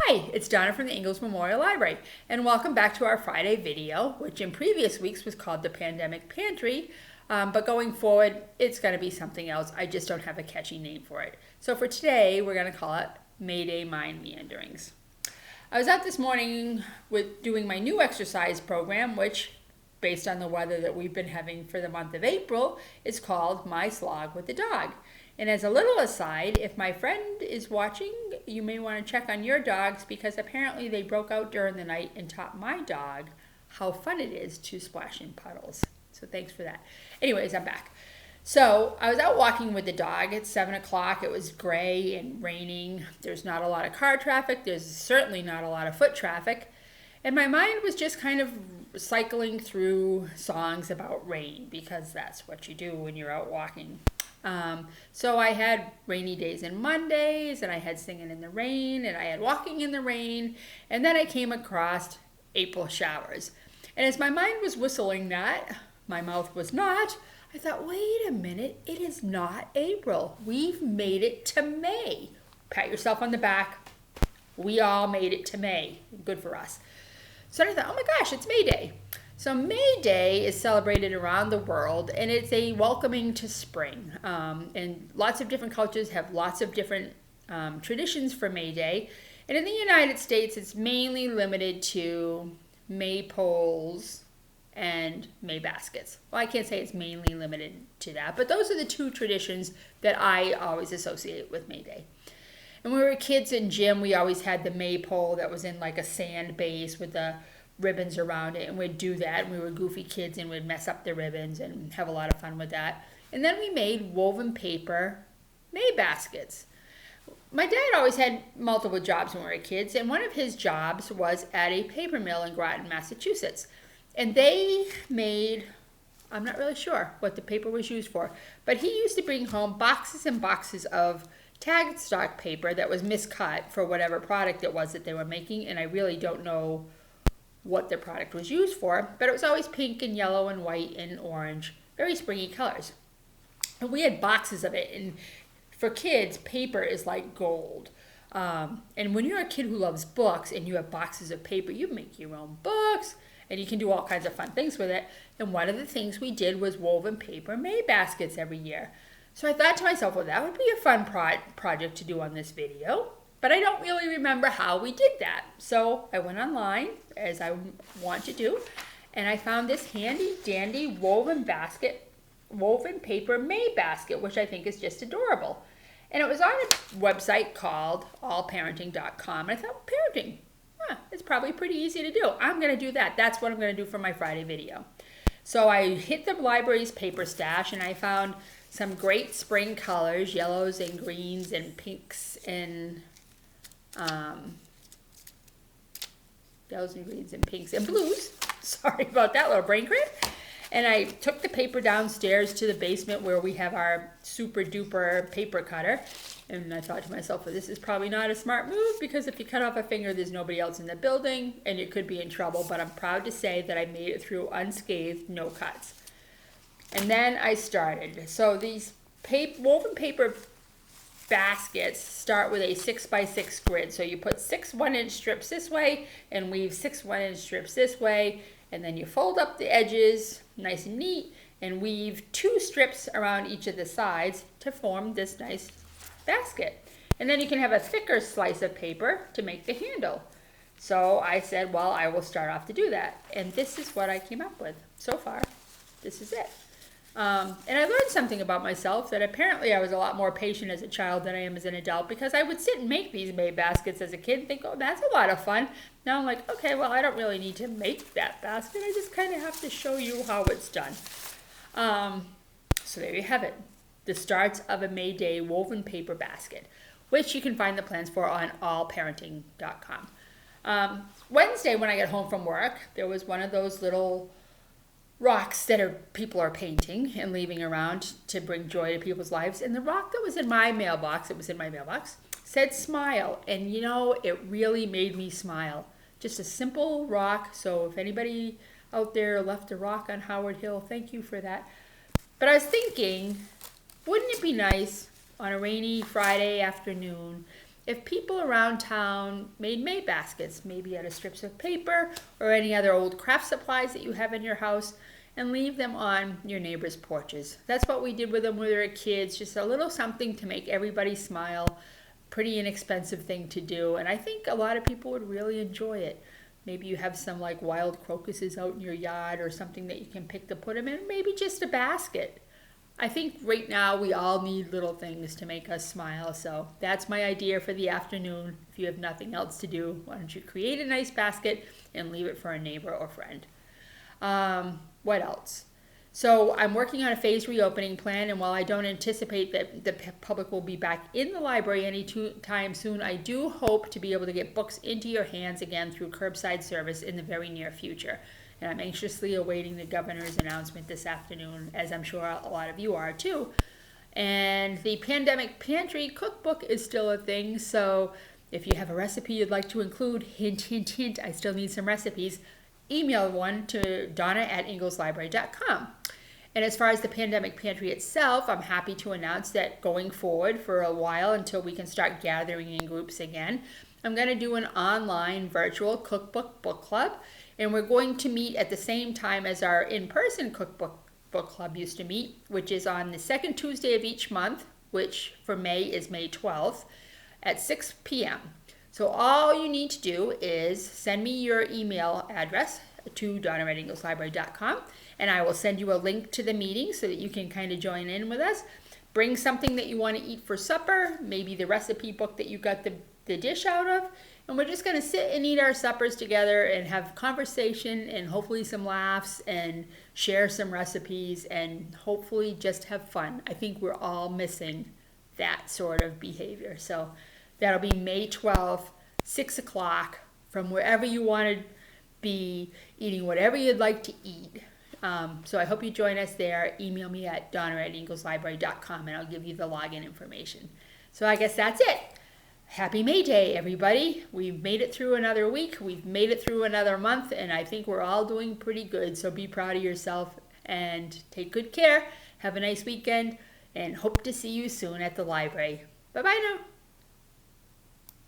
Hi, it's Donna from the Ingalls Memorial Library, and welcome back to our Friday video, which in previous weeks was called the Pandemic Pantry, but going forward, it's going to be something else. I just don't have a catchy name for it. So for today, we're going to call it May Day Mind Meanderings. I was out this morning doing my new exercise program, which, based on the weather that we've been having for the month of April, is called My Slog with the Dog. And as a little aside, if my friend is watching, you may want to check on your dogs because apparently they broke out during the night and taught my dog how fun it is to splash in puddles. So thanks for that. Anyways, I'm back. So I was out walking with the dog at 7 o'clock. It was gray and raining. There's not a lot of car traffic. There's certainly not a lot of foot traffic. And my mind was just kind of cycling through songs about rain because that's what you do when you're out walking. So I had rainy days and Mondays, and I had singing in the rain, and I had walking in the rain, and then I came across April showers. And as my mind was whistling that, my mouth was not, I thought, wait a minute, it is not April. We've made it to May. Pat yourself on the back. We all made it to May. Good for us. So I thought, oh my gosh, it's May Day. So May Day is celebrated around the world, and it's a welcoming to spring. And lots of different cultures have lots of different traditions for May Day. And in the United States, it's mainly limited to maypoles and May baskets. Well, I can't say it's mainly limited to that, but those are the two traditions that I always associate with May Day. And when we were kids in gym, we always had the maypole that was in like a sand base with the ribbons around it, and we'd do that, and we were goofy kids and we'd mess up the ribbons and have a lot of fun with that. And then we made woven paper May baskets. My dad always had multiple jobs when we were kids, and one of his jobs was at a paper mill in Groton, Massachusetts. And they made, I'm not really sure what the paper was used for, but he used to bring home boxes and boxes of tag stock paper that was miscut for whatever product it was that they were making, and I really don't know what the product was used for, but it was always pink and yellow and white and orange, very springy colors. And we had boxes of it, and for kids, paper is like gold. And when you're a kid who loves books and you have boxes of paper, you make your own books, and you can do all kinds of fun things with it. And one of the things we did was woven paper May baskets every year. So I thought to myself, well, that would be a fun project to do on this video. But I don't really remember how we did that. So I went online, as I want to do, and I found this handy dandy woven paper May basket, which I think is just adorable. And it was on a website called allparenting.com. And I thought, parenting, it's probably pretty easy to do. I'm going to do that. That's what I'm going to do for my Friday video. So I hit the library's paper stash, and I found some great spring colors, yellows and greens and pinks and yellows and greens and pinks and blues. Sorry about that little brain cramp. And I took the paper downstairs to the basement where we have our super duper paper cutter. And I thought to myself, well, this is probably not a smart move because if you cut off a finger, there's nobody else in the building and you could be in trouble. But I'm proud to say that I made it through unscathed, no cuts. And then I started. So these woven paper baskets start with a 6x6 grid. So you put 6 1-inch strips this way and weave 6 1-inch strips this way, and then you fold up the edges nice and neat and weave 2 strips around each of the sides to form this nice basket. And then you can have a thicker slice of paper to make the handle. So I said, well, I will start off to do that. And this is what I came up with so far. This is it. And I learned something about myself, that apparently I was a lot more patient as a child than I am as an adult, because I would sit and make these May baskets as a kid and think, oh, that's a lot of fun. Now I'm like, okay, well, I don't really need to make that basket. I just kind of have to show you how it's done. So there you have it. The starts of a May Day woven paper basket, which you can find the plans for on allparenting.com. Wednesday, when I got home from work, there was one of those little rocks that people are painting and leaving around to bring joy to people's lives. And the rock that was in my mailbox, said smile. And you know, it really made me smile. Just a simple rock. So if anybody out there left a rock on Howard Hill, thank you for that. But I was thinking, wouldn't it be nice on a rainy Friday afternoon if people around town made May baskets, maybe out of strips of paper or any other old craft supplies that you have in your house, and leave them on your neighbors' porches. That's what we did with them when we were kids, just a little something to make everybody smile. Pretty inexpensive thing to do, and I think a lot of people would really enjoy it. Maybe you have some like wild crocuses out in your yard or something that you can pick to put them in, maybe just a basket. I think right now we all need little things to make us smile, so that's my idea for the afternoon. If you have nothing else to do, why don't you create a nice basket and leave it for a neighbor or friend. What else? So I'm working on a phased reopening plan, and while I don't anticipate that the public will be back in the library anytime soon, I do hope to be able to get books into your hands again through curbside service in the very near future. And I'm anxiously awaiting the governor's announcement this afternoon, as I'm sure a lot of you are too. And the Pandemic Pantry cookbook is still a thing, so if you have a recipe you'd like to include, hint, hint, hint, I still need some recipes, email one to donna@ingleslibrary.com. And as far as the Pandemic Pantry itself, I'm happy to announce that going forward for a while until we can start gathering in groups again, I'm going to do an online virtual cookbook book club, and we're going to meet at the same time as our in-person cookbook book club used to meet, which is on the second Tuesday of each month, which for May is May 12th, at 6 p.m. So all you need to do is send me your email address to donna@ingleslibrary.com, and I will send you a link to the meeting so that you can kind of join in with us. Bring something that you want to eat for supper, maybe the recipe book that you got the dish out of, and we're just going to sit and eat our suppers together and have conversation and hopefully some laughs and share some recipes and hopefully just have fun. I think we're all missing that sort of behavior. So that'll be May 12th, 6 o'clock, from wherever you want to be, eating whatever you'd like to eat. So I hope you join us there. Email me at donna@ingleslibrary.com and I'll give you the login information. So I guess that's it. Happy May Day, everybody. We've made it through another week. We've made it through another month, and I think we're all doing pretty good. So be proud of yourself and take good care. Have a nice weekend, and hope to see you soon at the library. Bye-bye now.